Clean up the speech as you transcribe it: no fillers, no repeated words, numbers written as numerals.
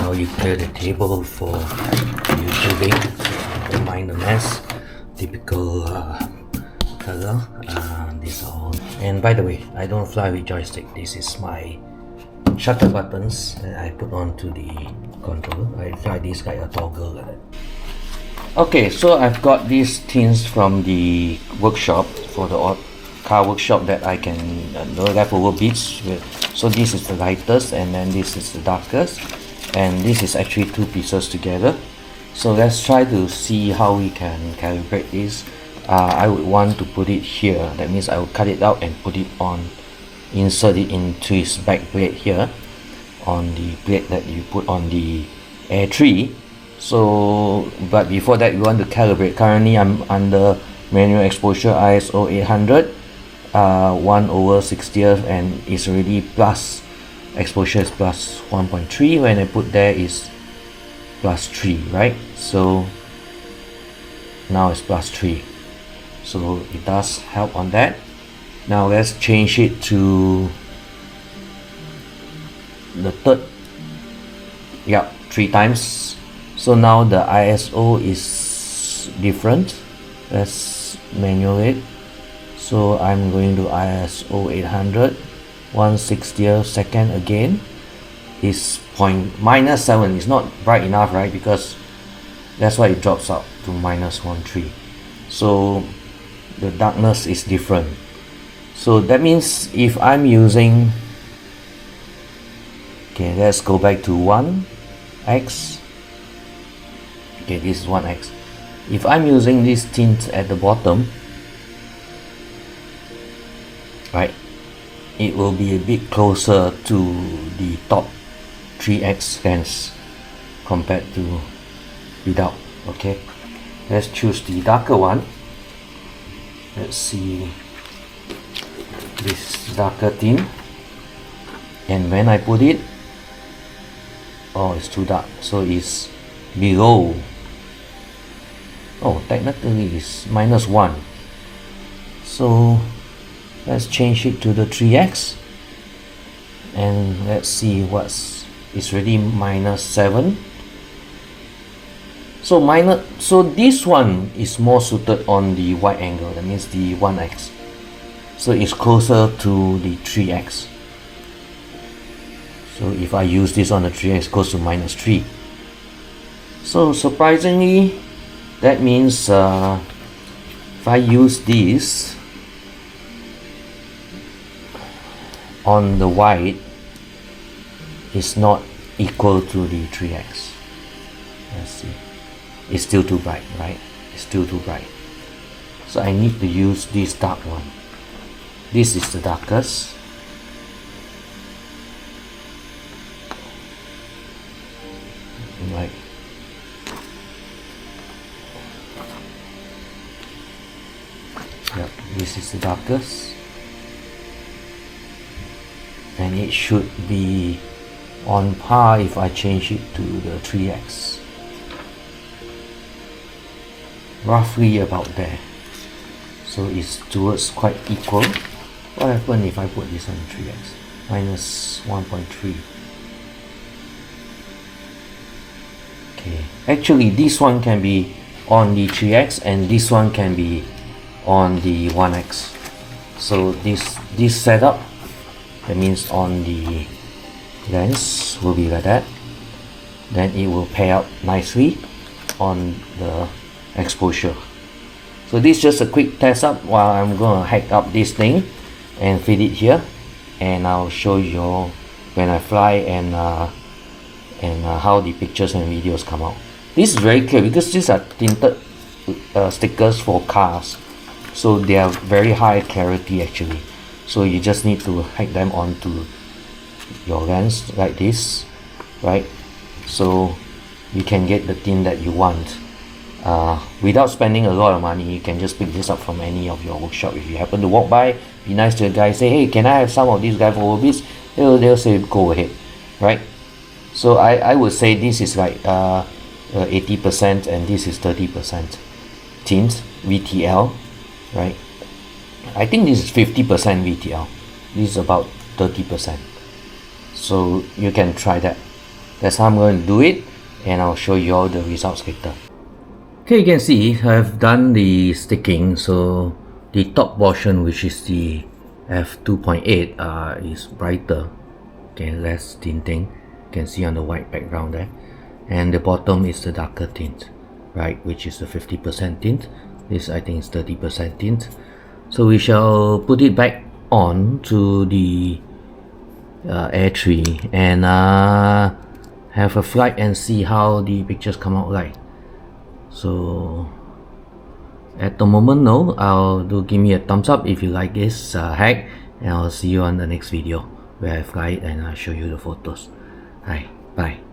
now you clear the table for YouTubing. Don't mind the mess. Typical color. These are all. And by the way, I don't fly with joystick. This is my shutter buttons that I put onto the controller. I fly this like a toggle like that. Okay, so I've got these tints from the workshop, for the car workshop, that I can the leftover bits with. So this is the lightest, and then this is the darkest, and this is actually two pieces together. So let's try to see how we can calibrate this. I would want to put it here. That means I will cut it out and put it on, insert it into its back plate here, on the plate that you put on the Air 3. So, but before that, we want to calibrate. Currently, I'm under manual exposure ISO 800, 1/60th, and it's already plus. Exposure is plus 1.3. When I put there is plus 3, right? So now it's plus 3. So it does help on that. Now let's change it to the third. Yeah, 3 times. So now the ISO is different. Let's manual it. So I'm going to ISO 800, 1/60th second again. Is -7. It's not bright enough, right? Because that's why it drops out to -1.3. So the darkness is different. So that means if I'm using, okay, let's go back to 1x. Okay, this is 1x. If I'm using this tint at the bottom, right, it will be a bit closer to the top 3x lens compared to without. Okay, let's choose the darker one. Let's see this darker tint, and when I put it, oh, it's too dark, so it's below. Oh, technically it's -1. So let's change it to the 3x, and let's see it's already -7. So this one is more suited on the wide angle. That means the 1x. So it's closer to the 3x. So if I use this on the 3x, it goes to -3. So surprisingly, that means if I use this on the wide, it's not equal to the 3x. Let's see. It's still too bright, right? It's still too bright. So I need to use this dark one. This is the darkest. Right. Yep, this is the darkest. And it should be on par if I change it to the 3x. Roughly about there. So it's towards quite equal. What happens if I put this on 3x? -1.3. Okay. Actually, this one can be on the 3x and this one can be on the 1x. So this setup, that means on the lens will be like that. Then it will pay out nicely on the exposure. So this is just a quick test up while I'm gonna hack up this thing and fit it here, and I'll show you when I fly and how the pictures and videos come out. This is very clear because these are tinted stickers for cars, so they are very high clarity actually. So you just need to hack them onto your lens like this, right? So you can get the tint that you want without spending a lot of money. You can just pick this up from any of your workshop. If you happen to walk by, be nice to the guy, say, hey, can I have some of these guys for bits? They'll say go ahead, right? So I would say this is like 80% and this is 30% tint VTL, right? I think this is 50% VTL. This is about 30%. So you can try that. that's how I'm going to do it, and I'll show you all the results later. Okay, you can see I've done the sticking. So the top portion, which is the f2.8, is brighter, okay, less tinting, you can see on the white background there, and the bottom is the darker tint, right, which is the 50% tint. This I think is 30% tint. So we shall put it back on to the Air 3 and have a flight and see how the pictures come out like. So at the moment, no, give me a thumbs up if you like this hack, and I'll see you on the next video where I fly it and I'll show you the photos. Hi, bye.